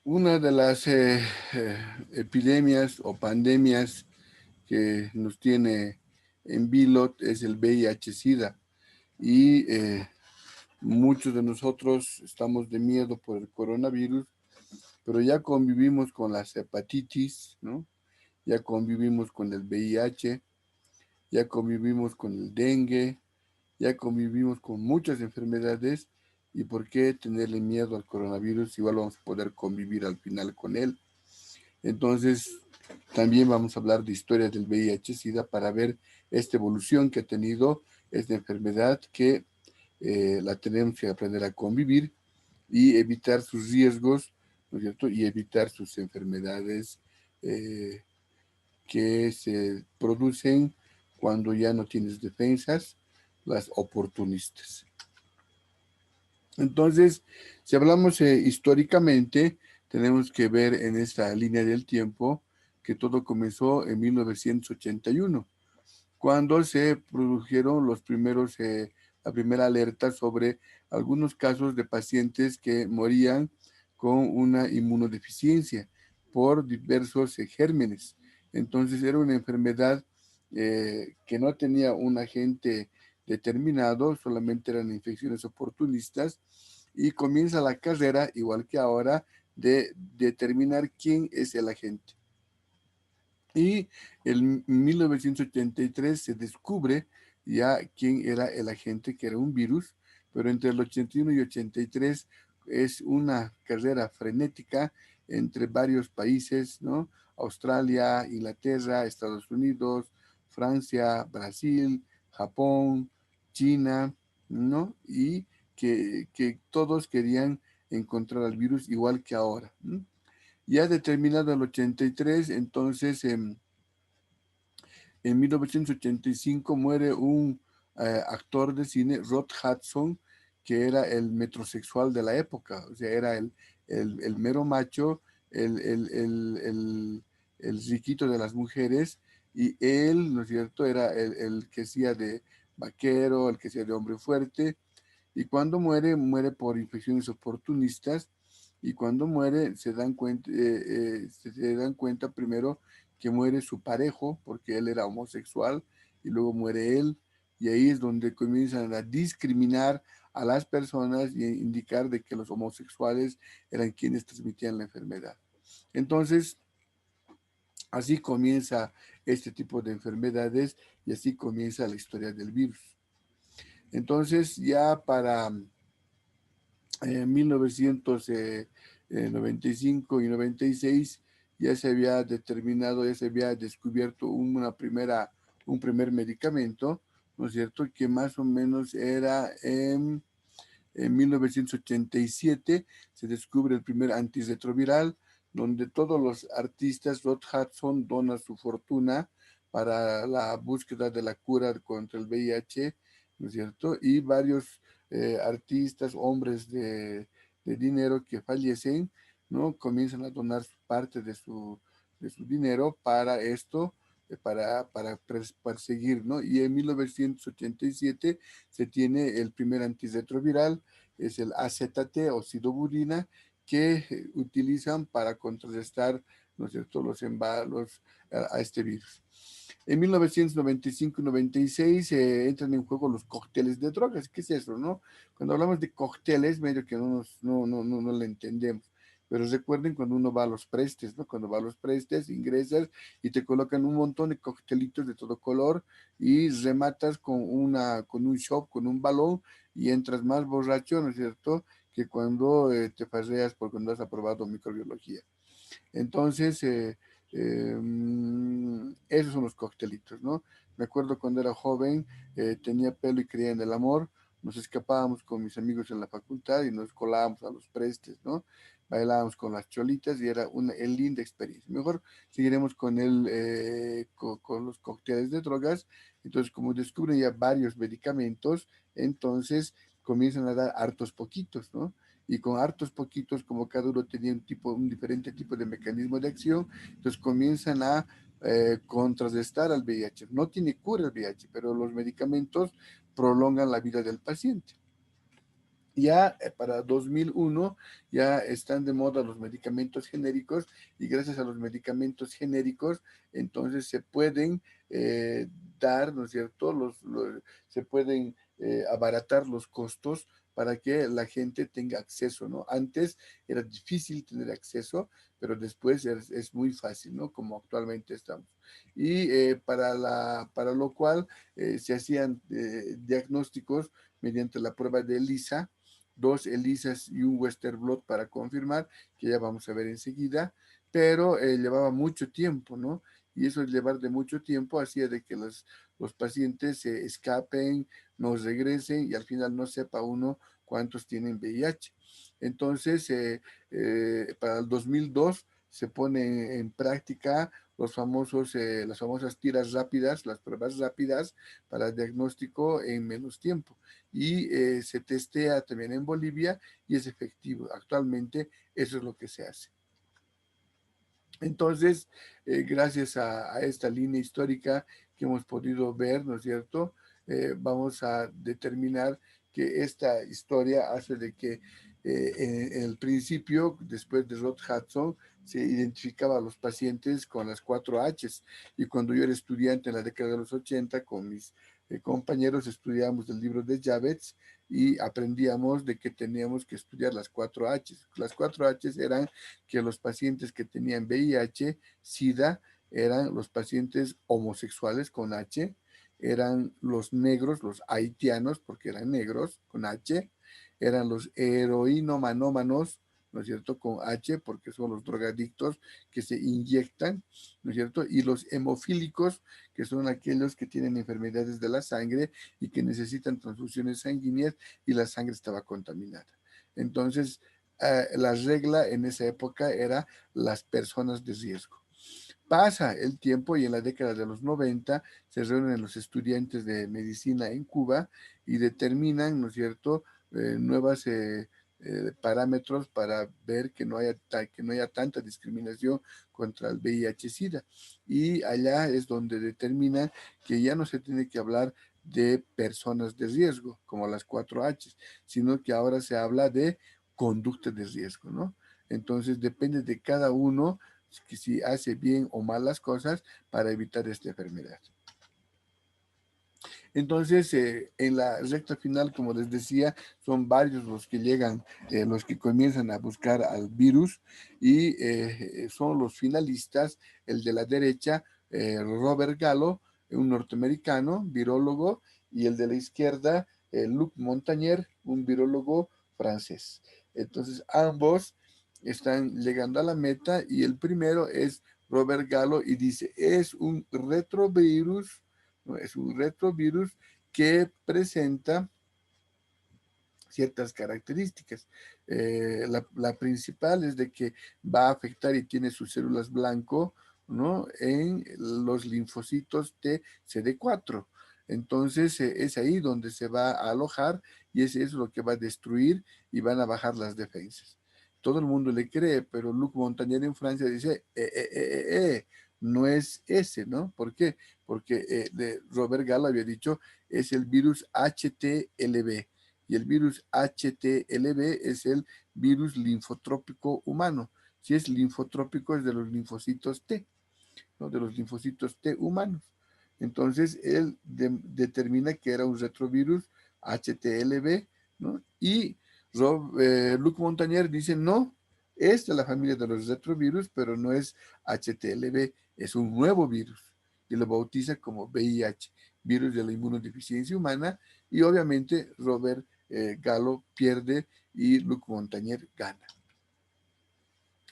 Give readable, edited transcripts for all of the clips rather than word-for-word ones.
Una de las epidemias o pandemias que nos tiene en vilo es el VIH-Sida y muchos de nosotros estamos de miedo por el coronavirus, pero ya convivimos con las hepatitis, ¿no? Ya convivimos con el VIH, ya convivimos con el dengue, ya convivimos con muchas enfermedades. ¿Y por qué tenerle miedo al coronavirus? Igual vamos a poder convivir al final con él. Entonces, también vamos a hablar de historia del VIH-Sida para ver esta evolución que ha tenido esta enfermedad que la tenemos que aprender a convivir y evitar sus riesgos, ¿no es cierto? Y evitar sus enfermedades eh, que se producen cuando ya no tienes defensas, las oportunistas. Entonces, si hablamos históricamente, tenemos que ver en esta línea del tiempo que todo comenzó en 1981, cuando se produjeron los primeros, la primera alerta sobre algunos casos de pacientes que morían con una inmunodeficiencia por diversos gérmenes. Entonces era una enfermedad que no tenía un agente determinado, solamente eran infecciones oportunistas y comienza la carrera, igual que ahora, de determinar quién es el agente. Y en 1983 se descubre ya quién era el agente, que era un virus, pero entre el 81 y 83 es una carrera frenética entre varios países, ¿no? Australia, Inglaterra, Estados Unidos, Francia, Brasil, Japón, China, ¿no? Y que todos querían encontrar al virus igual que ahora, ¿no? Ya determinado el 83, entonces en 1985 muere un actor de cine, Rod Hudson, que era el metrosexual de la época, o sea, era el mero macho, el, el, el, el, el riquito de las mujeres, y él, ¿no es cierto?, era el que hacía de vaquero, el que hacía de hombre fuerte, y cuando muere, muere por infecciones oportunistas, y cuando muere se dan cuenta primero que muere su parejo, porque él era homosexual, y luego muere él, y ahí es donde comienzan a discriminar a las personas y indicar de que los homosexuales eran quienes transmitían la enfermedad. Entonces, así comienza este tipo de enfermedades y así comienza la historia del virus. Entonces, ya para 1995 y 96 ya se había determinado, ya se había descubierto un primer medicamento, ¿no es cierto?, que más o menos era en 1987 se descubre el primer antirretroviral, donde todos los artistas, Rod Hudson dona su fortuna para la búsqueda de la cura contra el VIH, ¿no es cierto? Y varios artistas, hombres de dinero que fallecen, ¿no? Comienzan a donar parte de su dinero para esto, para perseguir, ¿no? Y en 1987 se tiene el primer antirretroviral, es el AZT o sidobudina, que utilizan para contrarrestar, ¿no es cierto?, los embalos a este virus. En 1995 y 96 entran en juego los cócteles de drogas. ¿Qué es eso, no? Cuando hablamos de cócteles, medio que no lo entendemos. Pero recuerden cuando uno va a los prestes, ¿no? Cuando va a los prestes, ingresas y te colocan un montón de coctelitos de todo color y rematas con un shot, con un balón y entras más borracho, ¿no es cierto?, que cuando te farreas por cuando has aprobado microbiología. Entonces, esos son los coctelitos, ¿no? Me acuerdo cuando era joven, tenía pelo y creía en el amor, nos escapábamos con mis amigos en la facultad y nos colábamos a los prestes, ¿no? Bailábamos con las cholitas y era una linda experiencia. Mejor seguiremos con, con los cócteles de drogas. Entonces, como descubren ya varios medicamentos, entonces comienzan a dar hartos poquitos, ¿no? Y con hartos poquitos, como cada uno tenía un diferente tipo de mecanismo de acción, entonces comienzan a contrarrestar al VIH. No tiene cura el VIH, pero los medicamentos prolongan la vida del paciente. Ya para 2001 ya están de moda los medicamentos genéricos y gracias a los medicamentos genéricos entonces se pueden eh, dar, ¿no es cierto? Se pueden abaratar los costos para que la gente tenga acceso, ¿no? Antes era difícil tener acceso, pero después es muy fácil, ¿no? Como actualmente estamos. Y para lo cual se hacían diagnósticos mediante la prueba de ELISA, dos ELISAs y un Western blot para confirmar, que ya vamos a ver enseguida, pero llevaba mucho tiempo, ¿no? Y eso, llevar de mucho tiempo, hacía de que los pacientes se escapen, nos regresen y al final no sepa uno cuántos tienen VIH. Entonces, para el 2002 se pone en práctica las famosas tiras rápidas, las pruebas rápidas para diagnóstico en menos tiempo y se testea también en Bolivia y es efectivo. Actualmente eso es lo que se hace. Entonces, gracias a esta línea histórica que hemos podido ver, ¿no es cierto? Vamos a determinar que esta historia hace de que en el principio, después de Rod Hudson, se identificaba a los pacientes con las 4Hs. Y cuando yo era estudiante en la década de los 80, con mis compañeros estudiábamos el libro de Javets y aprendíamos de que teníamos que estudiar las 4Hs. Las 4Hs eran que los pacientes que tenían VIH, SIDA, eran los pacientes homosexuales con H, eran los negros, los haitianos, porque eran negros con H, eran los heroínomanómanos, ¿no es cierto?, con H, porque son los drogadictos que se inyectan, ¿no es cierto?, y los hemofílicos, que son aquellos que tienen enfermedades de la sangre y que necesitan transfusiones sanguíneas y la sangre estaba contaminada. Entonces, la regla en esa época era las personas de riesgo. Pasa el tiempo y en la década de los 90 se reúnen los estudiantes de medicina en Cuba y determinan, ¿no es cierto?, nuevas parámetros para ver que no haya tanta discriminación contra el VIH-Sida. Y allá es donde determinan que ya no se tiene que hablar de personas de riesgo, como las 4H, sino que ahora se habla de conducta de riesgo, ¿no? Entonces depende de cada uno que si hace bien o mal las cosas para evitar esta enfermedad. Entonces, en la recta final, como les decía, son varios los que llegan, los que comienzan a buscar al virus y son los finalistas, el de la derecha, Robert Gallo, un norteamericano, virólogo, y el de la izquierda, Luc Montagnier, un virólogo francés. Entonces, ambos están llegando a la meta y el primero es Robert Gallo y dice, es un retrovirus, ¿no? Es un retrovirus que presenta ciertas características. La principal es de que va a afectar y tiene sus células blanco, ¿no?, en los linfocitos T CD4. Entonces es ahí donde se va a alojar y ese es lo que va a destruir y van a bajar las defensas. Todo el mundo le cree, pero Luc Montagnier en Francia dice, no es ese, ¿no? ¿Por qué? Porque Robert Gallo había dicho, es el virus HTLV y el virus HTLV es el virus linfotrópico humano. Si es linfotrópico es de los linfocitos T, ¿no?, de los linfocitos T humanos. Entonces él determina que era un retrovirus HTLV, ¿no? Y Luc Montagnier dice, no, es de la familia de los retrovirus, pero no es HTLV, es un nuevo virus. Y lo bautiza como VIH, virus de la inmunodeficiencia humana, y obviamente Robert Gallo pierde y Luc Montagnier gana.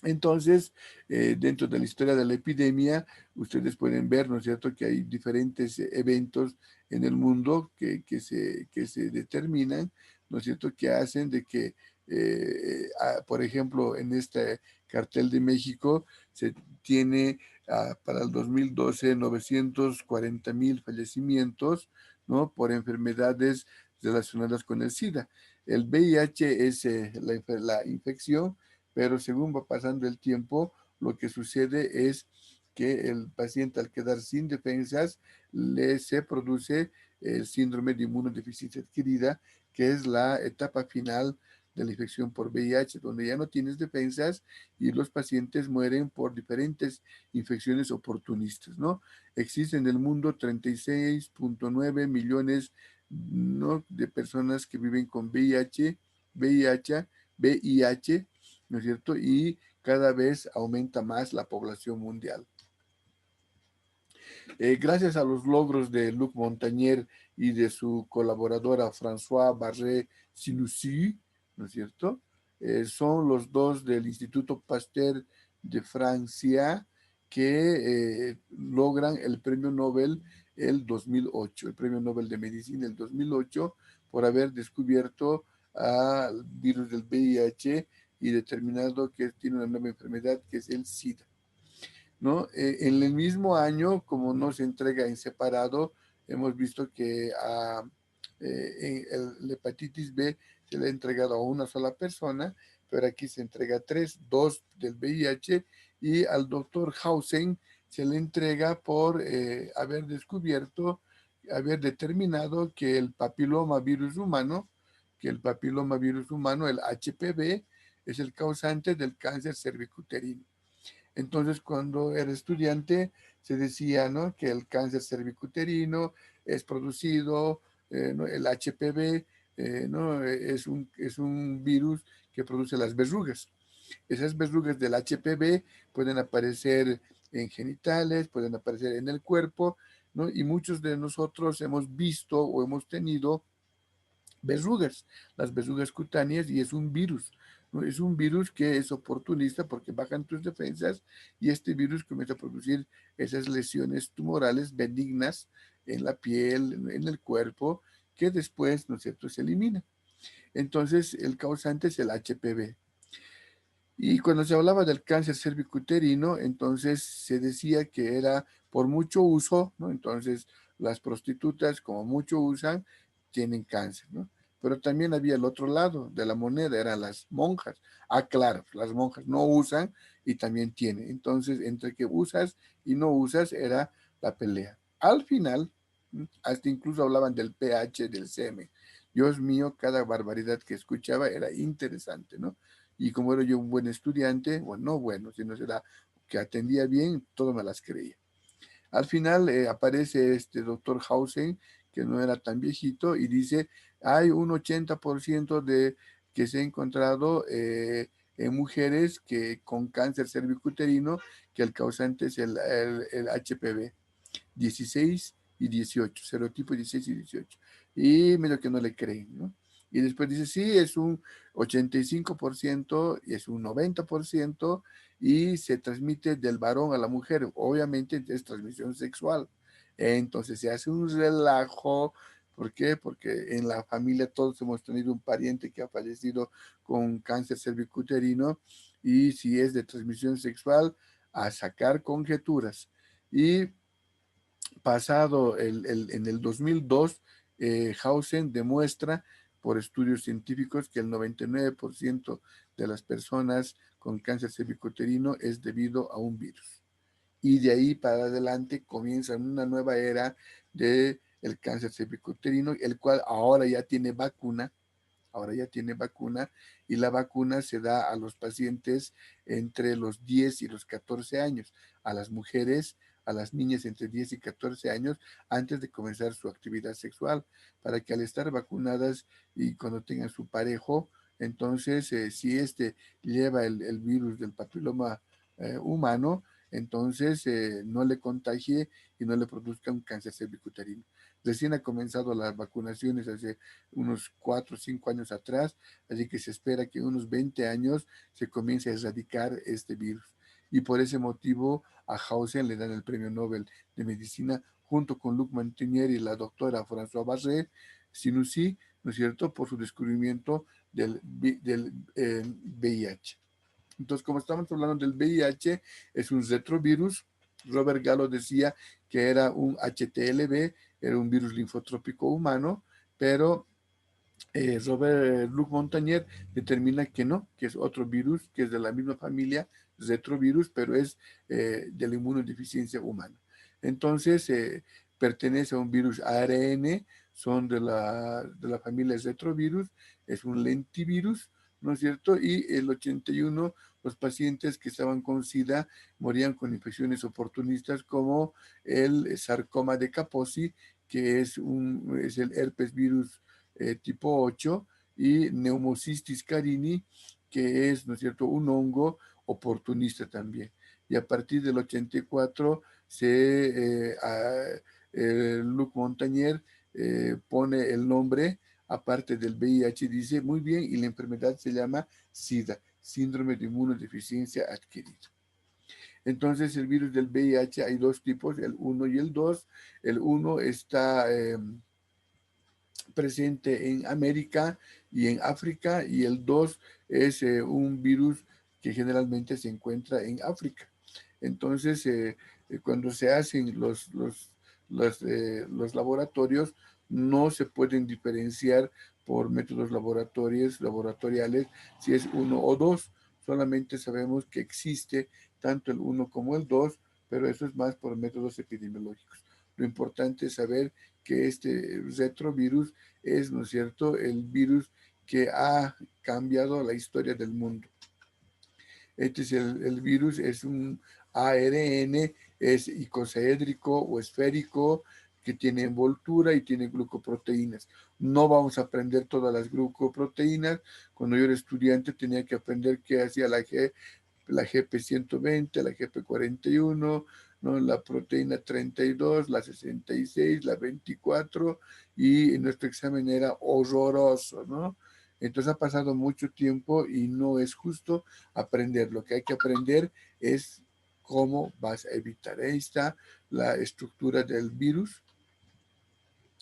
Entonces, dentro de la historia de la epidemia, ustedes pueden ver, ¿no es cierto?, que hay diferentes eventos en el mundo que se determinan, ¿no es cierto?, que hacen de que, por ejemplo, en este cartel de México se tiene para el 2012 940,000 fallecimientos, ¿no?, por enfermedades relacionadas con el SIDA. El VIH es la infección, pero según va pasando el tiempo, lo que sucede es que el paciente al quedar sin defensas se produce el síndrome de inmunodeficiencia adquirida, que es la etapa final de la infección por VIH, donde ya no tienes defensas y los pacientes mueren por diferentes infecciones oportunistas, ¿no? Existen en el mundo 36.9 millones, ¿no?, de personas que viven con VIH, ¿no es cierto? Y cada vez aumenta más la población mundial. Gracias a los logros de Luc Montagnier y de su colaboradora François Barré-Sinoussi, ¿no es cierto? Son los dos del Instituto Pasteur de Francia que logran el premio Nobel el 2008, el premio Nobel de Medicina el 2008, por haber descubierto al virus del VIH y determinado que tiene una nueva enfermedad que es el SIDA, ¿no? En el mismo año, como no se entrega en separado, hemos visto que la hepatitis B se le ha entregado a una sola persona, pero aquí se entrega tres, dos del VIH, y al doctor Hausen se le entrega por haber descubierto, haber determinado que el papilomavirus humano, el HPV, es el causante del cáncer cervicuterino. Entonces, cuando era estudiante, se decía, ¿no?, que el cáncer cervicuterino es producido, ¿no?, el HPV, ¿no?, es un virus que produce las verrugas. Esas verrugas del HPV pueden aparecer en genitales, pueden aparecer en el cuerpo, ¿no? Y muchos de nosotros hemos visto o hemos tenido verrugas, las verrugas cutáneas, y es un virus, ¿no? Es un virus que es oportunista porque bajan tus defensas y este virus comienza a producir esas lesiones tumorales benignas en la piel, en el cuerpo, que después, ¿no es cierto?, se elimina. Entonces, el causante es el HPV. Y cuando se hablaba del cáncer cervicuterino, entonces se decía que era por mucho uso, ¿no? Entonces, las prostitutas, como mucho usan, tienen cáncer, ¿no? Pero también había el otro lado de la moneda, eran las monjas. Ah, claro, las monjas no usan y también tienen. Entonces, entre que usas y no usas era la pelea. Al final, hasta incluso hablaban del pH del semen. Dios mío, cada barbaridad que escuchaba era interesante, ¿no? Y como era yo un buen estudiante, bueno, no bueno, sino será que atendía bien, todo me las creía. Al final aparece este doctor Hausen, que no era tan viejito, y dice, hay un 80% de que se ha encontrado en mujeres que con cáncer cervicuterino, que el causante es el HPV. 16 y 18, serotipo 16 y 18. Y medio que no le creen, ¿no? Y después dice, sí, es un 85% y es un 90% y se transmite del varón a la mujer. Obviamente es transmisión sexual. Entonces se hace un relajo. ¿Por qué? Porque en la familia todos hemos tenido un pariente que ha fallecido con cáncer cervicuterino y si es de transmisión sexual, a sacar conjeturas. Y pasado en el 2002, Hausen demuestra por estudios científicos que el 99% de las personas con cáncer cervicuterino es debido a un virus. Y de ahí para adelante comienza una nueva era del cáncer cervicuterino, el cual ahora ya tiene vacuna, y la vacuna se da a los pacientes entre los 10 y los 14 años, a las mujeres, a las niñas entre 10 y 14 años, antes de comenzar su actividad sexual, para que al estar vacunadas y cuando tengan su parejo, entonces si este lleva el virus del papiloma humano, entonces no le contagie y no le produzca un cáncer cervicuterino. Recién ha comenzado las vacunaciones hace unos 4 o 5 años atrás, así que se espera que en unos 20 años se comience a erradicar este virus. Y por ese motivo a Hausen le dan el premio Nobel de Medicina junto con Luc Montagnier y la doctora François Barré-Sinoussi, ¿no es cierto?, por su descubrimiento del VIH. Entonces, como estamos hablando del VIH, es un retrovirus. Robert Gallo decía que era un HTLV, era un virus linfotrópico humano, pero Luc Montagnier determina que no, que es otro virus, que es de la misma familia, retrovirus, pero es de la inmunodeficiencia humana. Entonces, pertenece a un virus ARN, son de la familia retrovirus, es un lentivirus, ¿no es cierto? Y el 81, los pacientes que estaban con SIDA morían con infecciones oportunistas como el sarcoma de Kaposi, que es el herpes virus tipo 8, y Pneumocystis carini, que es, ¿no es cierto?, un hongo oportunista también. Y a partir del 84 Luc Montagnier pone el nombre, aparte del VIH, dice, muy bien, y la enfermedad se llama SIDA, síndrome de inmunodeficiencia adquirida. Entonces, el virus del VIH hay dos tipos, el 1 y el 2. El 1 está presente en América y en África, y el 2 es un virus que generalmente se encuentra en África. Entonces, cuando se hacen los laboratorios, no se pueden diferenciar por métodos laboratoriales si es 1 o 2. Solamente sabemos que existe tanto el 1 como el 2, pero eso es más por métodos epidemiológicos. Lo importante es saber que este retrovirus es, ¿no es cierto?, el virus que ha cambiado la historia del mundo. Este es el virus, es un ARN, es icosaédrico o esférico, que tiene envoltura y tiene glucoproteínas. No vamos a aprender todas las glucoproteínas. Cuando yo era estudiante tenía que aprender qué hacía la GP120, la GP41, ¿no?, la proteína 32, la 66, la 24, y nuestro examen era horroroso, ¿no? Entonces ha pasado mucho tiempo y no es justo aprender. Lo que hay que aprender es cómo vas a evitar. Ahí está la estructura del virus.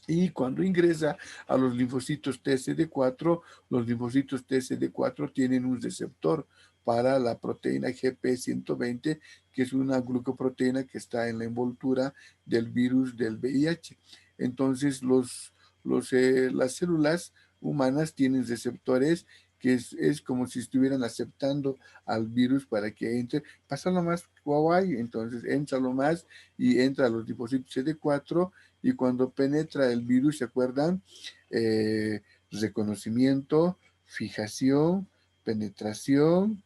Y cuando ingresa a los linfocitos TCD4, los linfocitos TCD4 tienen un receptor para la proteína GP120, que es una glucoproteína que está en la envoltura del virus del VIH. Entonces, las células humanas tienen receptores que es como si estuvieran aceptando al virus para que entre. Pasa lo más guay, entonces entra lo más y entra a los linfocitos CD4, y cuando penetra el virus, ¿se acuerdan? Reconocimiento, fijación, penetración,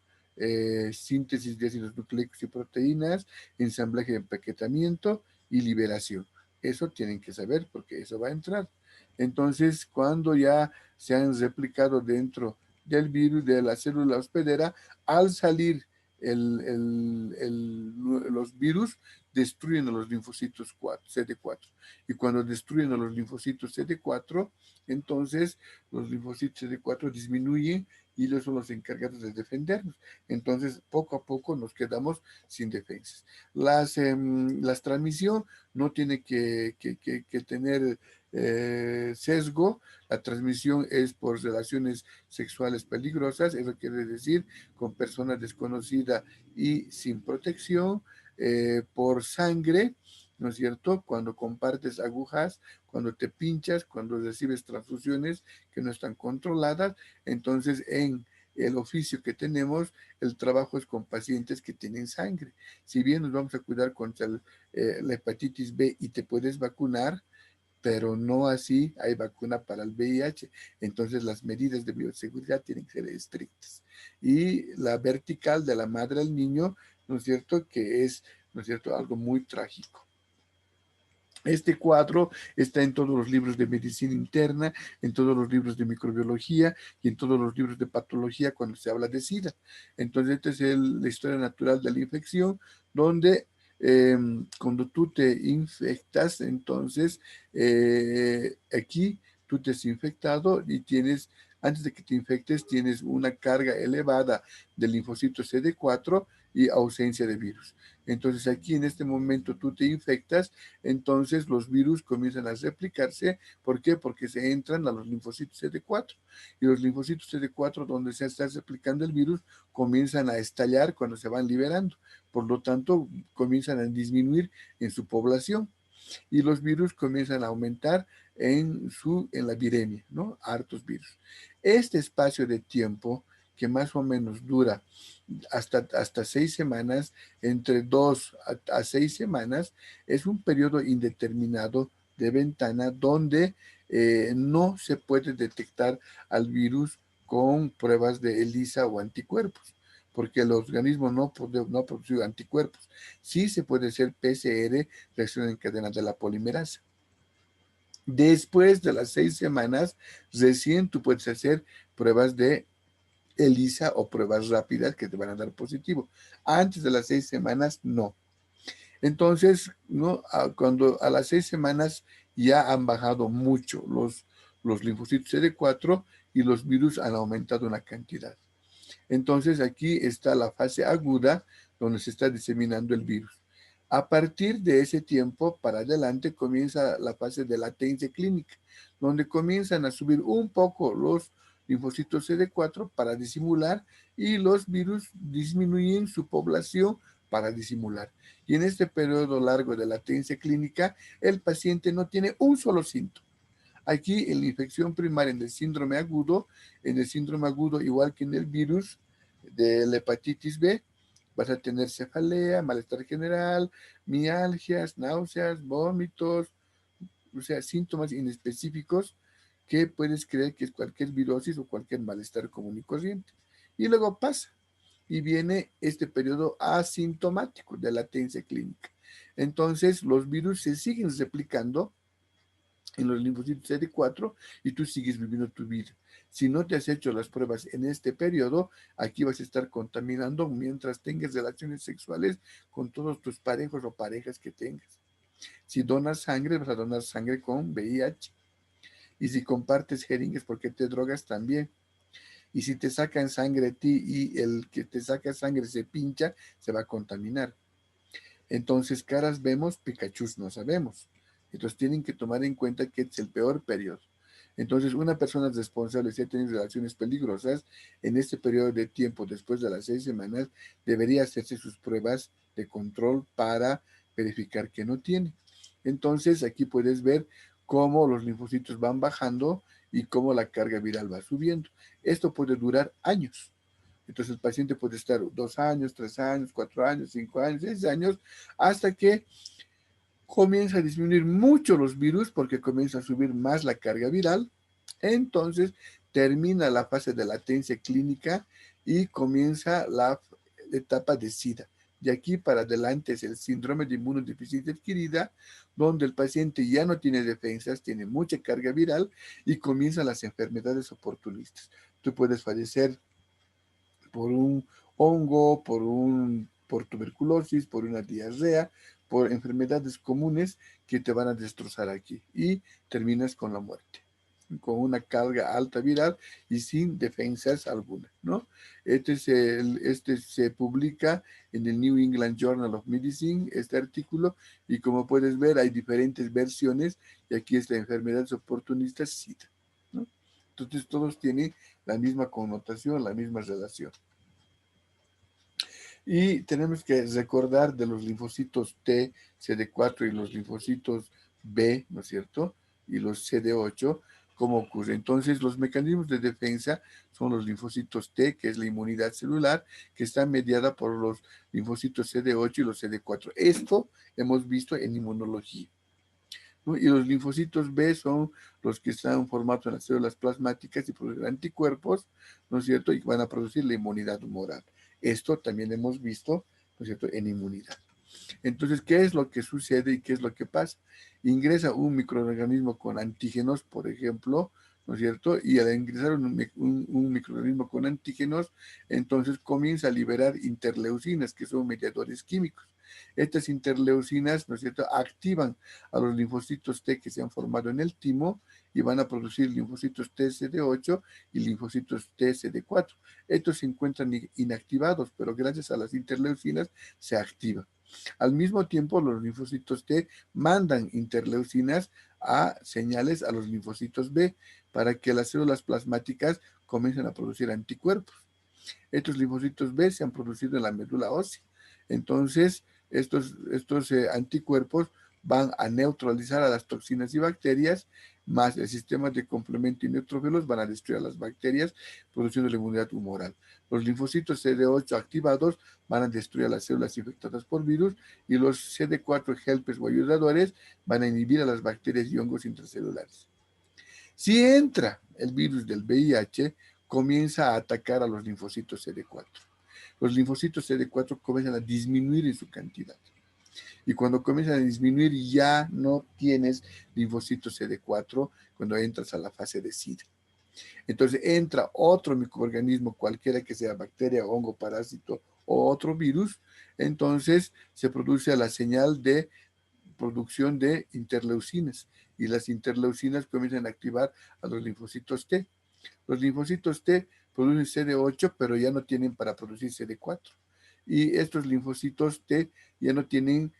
síntesis de ácidos nucleicos y proteínas, ensamblaje de empaquetamiento y liberación. Eso tienen que saber porque eso va a entrar. Entonces, cuando ya se han replicado dentro del virus, de la célula hospedera, al salir los virus, destruyen a los linfocitos CD4. Y cuando destruyen a los linfocitos CD4, entonces los linfocitos CD4 disminuyen y ellos son los encargados de defendernos. Entonces, poco a poco nos quedamos sin defensas. Las transmisión no tiene que tener sesgo. La transmisión es por relaciones sexuales peligrosas, eso quiere decir con personas desconocidas y sin protección, por sangre, ¿no es cierto? Cuando compartes agujas, cuando te pinchas, cuando recibes transfusiones que no están controladas. Entonces, en el oficio que tenemos, el trabajo es con pacientes que tienen sangre. Si bien nos vamos a cuidar contra la hepatitis B y te puedes vacunar, pero no así hay vacuna para el VIH. Entonces las medidas de bioseguridad tienen que ser estrictas. Y la vertical de la madre al niño, ¿no es cierto?, que es, ¿no es cierto?, algo muy trágico. Este cuadro está en todos los libros de medicina interna, en todos los libros de microbiología y en todos los libros de patología cuando se habla de SIDA. Entonces, esta es la historia natural de la infección, donde cuando tú te infectas, entonces aquí tú te has infectado y tienes, antes de que te infectes, tienes una carga elevada del linfocito CD4 y ausencia de virus. Entonces aquí en este momento tú te infectas, entonces los virus comienzan a replicarse. ¿Por qué? Porque se entran a los linfocitos CD4, y los linfocitos CD4 donde se está replicando el virus comienzan a estallar cuando se van liberando. Por lo tanto, comienzan a disminuir en su población y los virus comienzan a aumentar en la viremia, ¿no? Hartos virus. Este espacio de tiempo que más o menos dura hasta 6 semanas, entre 2 a 6 semanas, es un periodo indeterminado de ventana donde no se puede detectar al virus con pruebas de ELISA o anticuerpos, porque el organismo no ha producido anticuerpos. Sí se puede hacer PCR, reacción en cadena de la polimerasa. Después de las 6 semanas, recién tú puedes hacer pruebas de ELISA o pruebas rápidas que te van a dar positivo. Antes de las 6 semanas, no. Entonces, ¿no? Cuando a las 6 semanas ya han bajado mucho los linfocitos CD4 y los virus han aumentado una cantidad. Entonces, aquí está la fase aguda donde se está diseminando el virus. A partir de ese tiempo para adelante comienza la fase de latencia clínica, donde comienzan a subir un poco los linfocitos CD4 para disimular y los virus disminuyen su población para disimular. Y en este periodo largo de latencia clínica, el paciente no tiene un solo síntoma. Aquí en la infección primaria, en el síndrome agudo, igual que en el virus de la hepatitis B, vas a tener cefalea, malestar general, mialgias, náuseas, vómitos, o sea, síntomas inespecíficos que puedes creer que es cualquier virosis o cualquier malestar común y corriente. Y luego pasa y viene este periodo asintomático de latencia clínica. Entonces, los virus se siguen replicando en los linfocitos CD4 y tú sigues viviendo tu vida. Si no te has hecho las pruebas en este periodo, aquí vas a estar contaminando mientras tengas relaciones sexuales con todos tus parejos o parejas que tengas. Si donas sangre, vas a donar sangre con VIH. Y si compartes jeringas porque te drogas también. Y si te sacan sangre a ti y el que te saca sangre se pincha, se va a contaminar. Entonces, caras vemos, Pikachu no sabemos. Entonces, tienen que tomar en cuenta que es el peor periodo. Entonces, una persona responsable, si ha tenido relaciones peligrosas, en este periodo de tiempo, después de las 6 semanas, debería hacerse sus pruebas de control para verificar que no tiene. Entonces, aquí puedes ver cómo los linfocitos van bajando y cómo la carga viral va subiendo. Esto puede durar años. Entonces el paciente puede estar 2 años, 3 años, 4 años, 5 años, 6 años, hasta que comienza a disminuir mucho los virus porque comienza a subir más la carga viral. Entonces termina la fase de latencia clínica y comienza la etapa de SIDA. De aquí para adelante es el síndrome de inmunodeficiencia adquirida, donde el paciente ya no tiene defensas, tiene mucha carga viral y comienzan las enfermedades oportunistas. Tú puedes fallecer por un hongo, por tuberculosis, por una diarrea, por enfermedades comunes que te van a destrozar aquí y terminas con la muerte, con una carga alta viral y sin defensas alguna, ¿no? Este se publica en el New England Journal of Medicine, este artículo, y como puedes ver hay diferentes versiones y aquí es la enfermedad oportunista SIDA, ¿no? Entonces todos tienen la misma connotación, la misma relación. Y tenemos que recordar de los linfocitos T, CD4 y los linfocitos B, ¿no es cierto? Y los CD8, cómo ocurre. Entonces, los mecanismos de defensa son los linfocitos T, que es la inmunidad celular, que está mediada por los linfocitos CD8 y los CD4. Esto hemos visto en inmunología, ¿no? Y los linfocitos B son los que están formados en las células plasmáticas y producen anticuerpos, ¿no es cierto? Y van a producir la inmunidad humoral. Esto también hemos visto, ¿no es cierto?, en inmunidad. Entonces, ¿qué es lo que sucede y qué es lo que pasa? Ingresa un microorganismo con antígenos, por ejemplo, ¿no es cierto? Y al ingresar un microorganismo con antígenos, entonces comienza a liberar interleucinas, que son mediadores químicos. Estas interleucinas, ¿no es cierto?, activan a los linfocitos T que se han formado en el timo y van a producir linfocitos TCD8 y linfocitos TCD4. Estos se encuentran inactivados, pero gracias a las interleucinas se activan. Al mismo tiempo, los linfocitos T mandan interleucinas a señales a los linfocitos B para que las células plasmáticas comiencen a producir anticuerpos. Estos linfocitos B se han producido en la médula ósea. Entonces, estos anticuerpos van a neutralizar a las toxinas y bacterias, más el sistema de complemento y neutrófilos van a destruir a las bacterias, produciendo la inmunidad humoral. Los linfocitos CD8 activados van a destruir a las células infectadas por virus y los CD4 helpers o ayudadores van a inhibir a las bacterias y hongos intracelulares. Si entra el virus del VIH, comienza a atacar a los linfocitos CD4. Los linfocitos CD4 comienzan a disminuir en su cantidad. Y cuando comienzan a disminuir, ya no tienes linfocitos CD4 cuando entras a la fase de SIDA. Entonces entra otro microorganismo, cualquiera que sea bacteria, hongo, parásito o otro virus, entonces se produce la señal de producción de interleucinas y las interleucinas comienzan a activar a los linfocitos T. Los linfocitos T producen CD8, pero ya no tienen para producir CD4. Y estos linfocitos T ya no tienen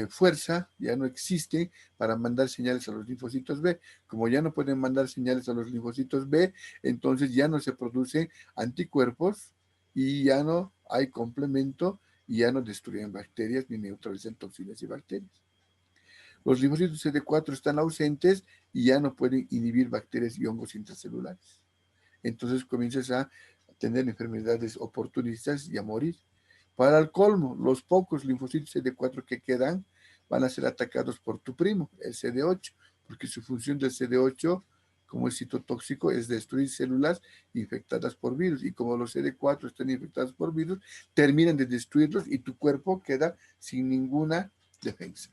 fuerza, ya no existen para mandar señales a los linfocitos B. Como ya no pueden mandar señales a los linfocitos B, entonces ya no se producen anticuerpos y ya no hay complemento y ya no destruyen bacterias ni neutralizan toxinas y bacterias. Los linfocitos CD4 están ausentes y ya no pueden inhibir bacterias y hongos intracelulares. Entonces comienzas a tener enfermedades oportunistas y a morir. Para el colmo, los pocos linfocitos CD4 que quedan van a ser atacados por tu primo, el CD8, porque su función del CD8 como es citotóxico es destruir células infectadas por virus y como los CD4 están infectados por virus, terminan de destruirlos y tu cuerpo queda sin ninguna defensa.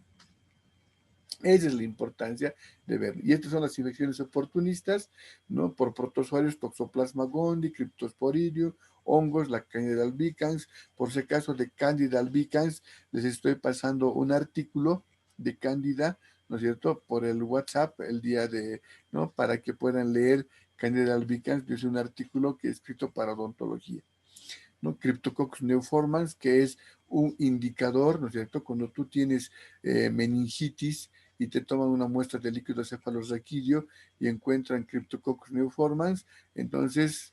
Esa es la importancia de ver. Y estas son las infecciones oportunistas, ¿no? Por protozoarios, Toxoplasma gondii, Cryptosporidium, hongos, la Candida albicans. Por si acaso de Candida albicans, les estoy pasando un artículo de Candida, ¿no es cierto? Por el WhatsApp, el día de, ¿no? Para que puedan leer Candida albicans, es un artículo que he escrito para odontología. ¿No? Cryptococcus neoformans, que es un indicador, ¿no es cierto? Cuando tú tienes meningitis y te toman una muestra de líquido cefalorraquídeo y encuentran Cryptococcus neoformans, entonces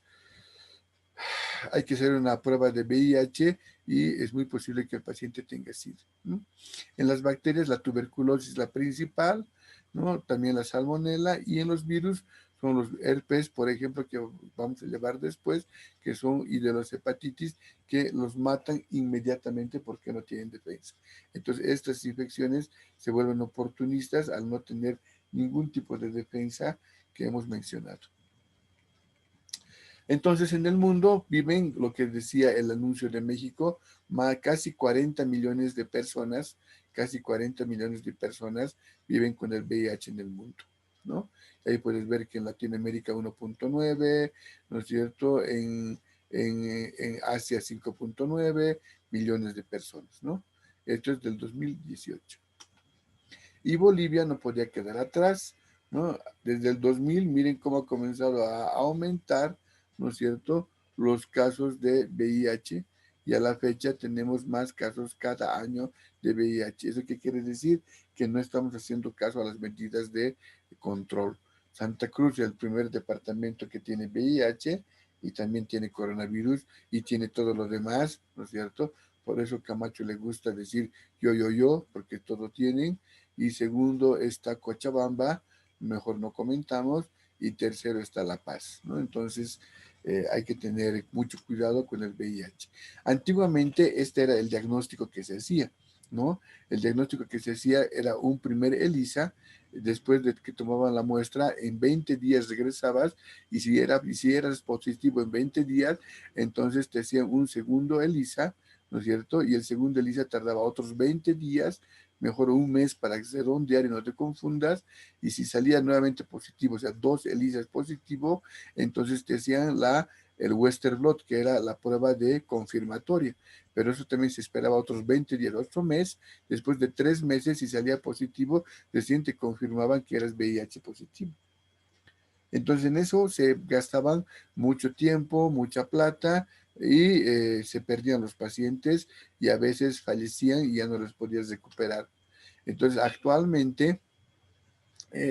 hay que hacer una prueba de VIH y es muy posible que el paciente tenga SIDA, ¿no? En las bacterias la tuberculosis es la principal, ¿no? También la salmonela y en los virus son los herpes, por ejemplo, que vamos a llevar después, que son y de los hepatitis que los matan inmediatamente porque no tienen defensa. Entonces estas infecciones se vuelven oportunistas al no tener ningún tipo de defensa que hemos mencionado. Entonces, en el mundo viven, lo que decía el anuncio de México, casi 40 millones de personas, casi 40 millones de personas viven con el VIH en el mundo, ¿no? Ahí puedes ver que en Latinoamérica 1.9, ¿no es cierto? En Asia 5.9 millones de personas, ¿no? Esto es del 2018. Y Bolivia no podía quedar atrás, ¿no? Desde el 2000, miren cómo ha comenzado a aumentar, ¿no es cierto?, los casos de VIH y a la fecha tenemos más casos cada año de VIH. ¿Eso qué quiere decir? Que no estamos haciendo caso a las medidas de control. Santa Cruz es el primer departamento que tiene VIH y también tiene coronavirus y tiene todo lo demás, ¿no es cierto? Por eso Camacho le gusta decir yo, porque todo tienen. Y segundo está Cochabamba, mejor no comentamos, y tercero está La Paz, ¿no? Entonces hay que tener mucho cuidado con el VIH. Antiguamente este era el diagnóstico que se hacía, ¿no? El diagnóstico que se hacía era un primer ELISA, después de que tomaban la muestra, en 20 días regresabas y si eras positivo en 20 días, entonces te hacían un segundo ELISA, ¿no es cierto? Y el segundo ELISA tardaba otros 20 días, mejor un mes para redondear y no te confundas, y si salía nuevamente positivo, o sea, 2 ELISAs positivo, entonces te hacían el Western blot, que era la prueba de confirmatoria, pero eso también se esperaba otros 20 días, otro mes, después de 3 meses, si salía positivo, recién te confirmaban que eras VIH positivo. Entonces en eso se gastaban mucho tiempo, mucha plata y se perdían los pacientes y a veces fallecían y ya no los podías recuperar. Entonces actualmente,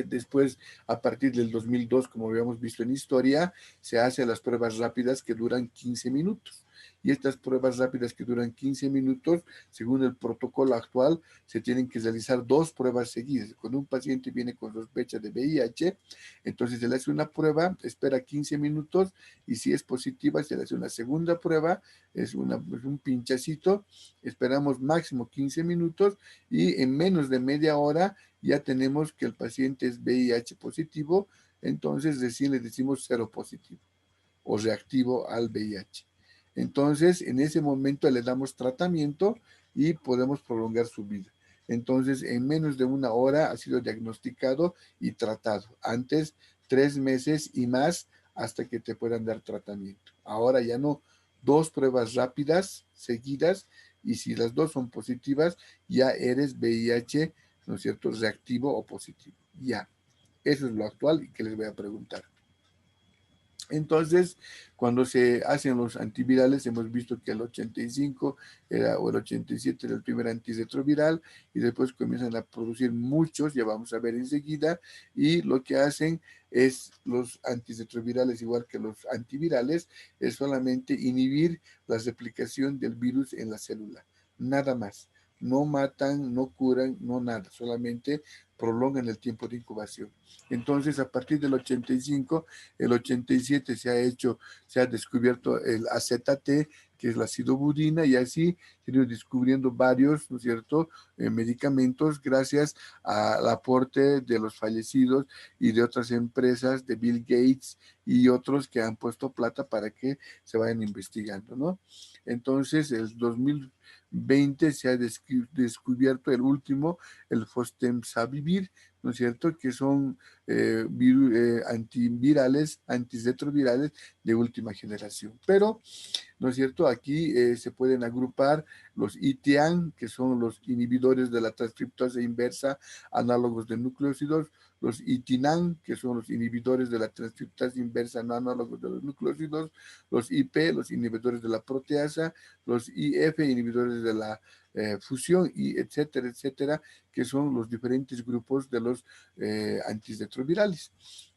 después a partir del 2002, como habíamos visto en historia, se hacen las pruebas rápidas que duran 15 minutos. y estas pruebas rápidas que duran 15 minutos, según el protocolo actual, se tienen que realizar 2 pruebas seguidas. Cuando un paciente viene con sospecha de VIH, entonces se le hace una prueba, espera 15 minutos y si es positiva se le hace una segunda prueba, es un pinchacito, esperamos máximo 15 minutos y en menos de media hora ya tenemos que el paciente es VIH positivo, entonces recién le decimos cero positivo o reactivo al VIH. Entonces, en ese momento le damos tratamiento y podemos prolongar su vida. Entonces, en menos de una hora ha sido diagnosticado y tratado. Antes, 3 meses y más hasta que te puedan dar tratamiento. Ahora ya no, 2 pruebas rápidas seguidas y si las dos son positivas, ya eres VIH, ¿no es cierto?, reactivo o positivo. Ya, eso es lo actual y que les voy a preguntar. Entonces, cuando se hacen los antivirales, hemos visto que el 85 era, o el 87 era el primer antirretroviral y después comienzan a producir muchos, ya vamos a ver enseguida, y lo que hacen es los antirretrovirales, igual que los antivirales, es solamente inhibir la replicación del virus en la célula, nada más. No matan, no curan, no nada, solamente prolongan el tiempo de incubación. Entonces, a partir del 85, el 87 se ha descubierto el AZT, que es la acidobudina, y así se han ido descubriendo varios, ¿no es cierto?, medicamentos gracias al aporte de los fallecidos y de otras empresas, de Bill Gates y otros que han puesto plata para que se vayan investigando, ¿no? Entonces, el 2020 se ha descubierto el último, el fostemsavir, ¿no es cierto?, que son antivirales, antirretrovirales de última generación. Pero, ¿no es cierto? Aquí se pueden agrupar los ITAN, que son los inhibidores de la transcriptasa inversa, análogos de nucleósidos, los ITINAN, que son los inhibidores de la transcriptasa inversa, no análogos de los nucleósidos, los IP, los inhibidores de la proteasa, los IF, inhibidores de la fusión, y etcétera, etcétera, que son los diferentes grupos de los antirretrovirales.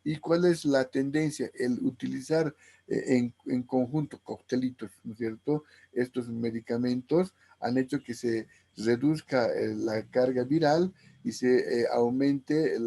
¿Y cuál es la tendencia? El utilizar en conjunto coctelitos, ¿no es cierto? Estos medicamentos han hecho que se reduzca la carga viral y se aumente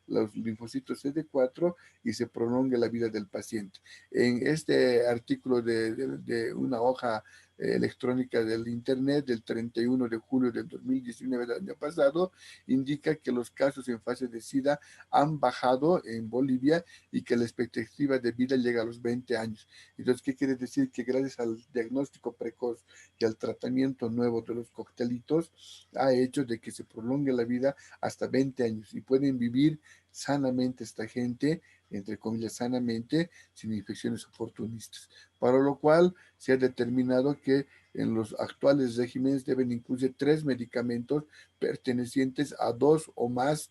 los linfocitos CD4 y se prolongue la vida del paciente. En este artículo de una hoja electrónica del Internet del 31 de julio del 2019 del año pasado, indica que los casos en fase de SIDA han bajado en Bolivia y que la expectativa de vida llega a los 20 años. Entonces, ¿qué quiere decir? Que gracias al diagnóstico precoz y al tratamiento nuevo de los coctelitos, ha hecho de que se prolongue la vida hasta 20 años y pueden vivir sanamente esta gente, entre comillas, sanamente, sin infecciones oportunistas. Para lo cual se ha determinado que en los actuales regímenes deben incluir 3 medicamentos pertenecientes a 2 o más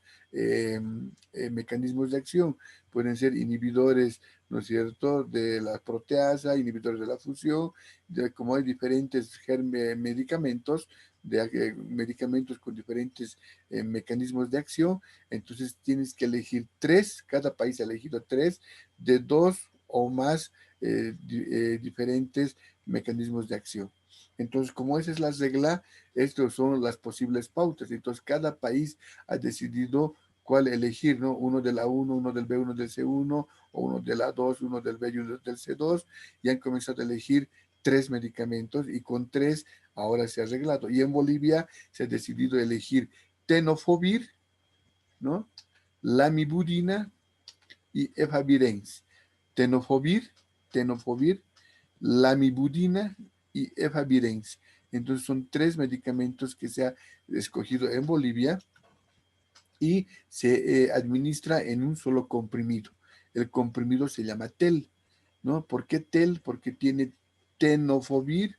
mecanismos de acción. Pueden ser inhibidores, ¿no es cierto?, de la proteasa, inhibidores de la fusión, como hay diferentes medicamentos, medicamentos con diferentes mecanismos de acción, entonces tienes que elegir 3, cada país ha elegido 3 de 2 o más diferentes mecanismos de acción. Entonces, como esa es la regla, estas son las posibles pautas. Entonces, cada país ha decidido cuál elegir, ¿no? Uno de la 1, uno del B1 del C1, o uno de la 2, uno del B y uno del C2, y han comenzado a elegir 3 medicamentos, y con 3 ahora se ha arreglado. Y en Bolivia se ha decidido elegir tenofovir, ¿no?, lamivudina y efavirenz. Tenofovir, tenofovir, lamivudina y efavirenz. Entonces son 3 medicamentos que se ha escogido en Bolivia y se administra en un solo comprimido. El comprimido se llama TEL, ¿no? ¿Por qué TEL? Porque tiene tenofovir,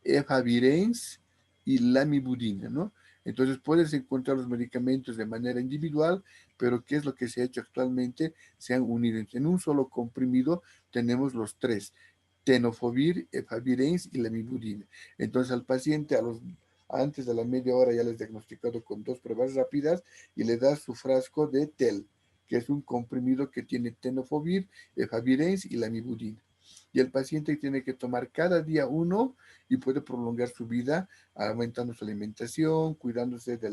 efavirenz y lamivudina, ¿no? Entonces puedes encontrar los medicamentos de manera individual, pero ¿qué es lo que se ha hecho actualmente? Se han unido en un solo comprimido, tenemos los 3, tenofovir, efavirenz y lamivudina. Entonces al paciente antes de la media hora ya les diagnosticado con 2 pruebas rápidas y le das su frasco de TEL, que es un comprimido que tiene tenofovir, efavirenz y lamivudina. y el paciente tiene que tomar cada día uno y puede prolongar su vida aumentando su alimentación, cuidándose de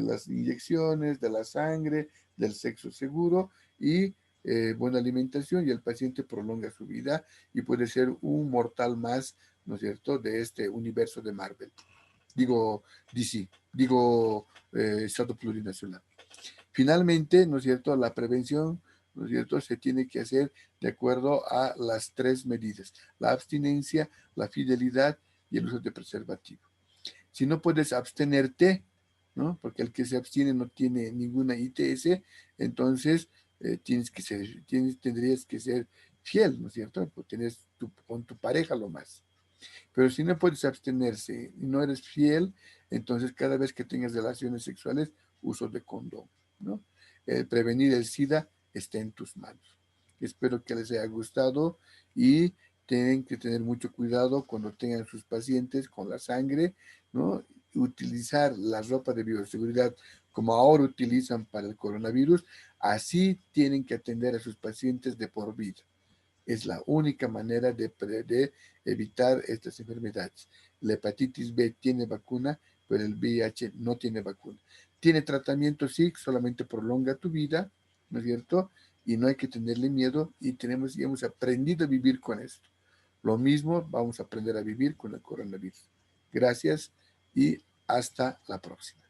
las inyecciones, de la sangre, del sexo seguro y buena alimentación, y el paciente prolonga su vida y puede ser un mortal más, ¿no es cierto?, de este universo de Marvel. Digo DC, digo Estado Plurinacional. Finalmente, ¿no es cierto?, la prevención, ¿no es cierto?, se tiene que hacer de acuerdo a las tres medidas: la abstinencia, la fidelidad y el uso de preservativo. Si no puedes abstenerte, ¿no?, porque el que se abstiene no tiene ninguna ITS, entonces tendrías que ser fiel, ¿no es cierto? Pues tienes con tu pareja lo más. Pero si no puedes abstenerse y no eres fiel, entonces cada vez que tengas relaciones sexuales, uso de condón, ¿no? Prevenir el SIDA está en tus manos. Espero que les haya gustado y tienen que tener mucho cuidado cuando tengan sus pacientes con la sangre, ¿no? Utilizar la ropa de bioseguridad como ahora utilizan para el coronavirus, así tienen que atender a sus pacientes de por vida. Es la única manera de evitar estas enfermedades. La hepatitis B tiene vacuna, pero el VIH no tiene vacuna. Tiene tratamiento, sí, solamente prolonga tu vida, ¿no es cierto? Y no hay que tenerle miedo y hemos aprendido a vivir con esto. Lo mismo vamos a aprender a vivir con el coronavirus. Gracias y hasta la próxima.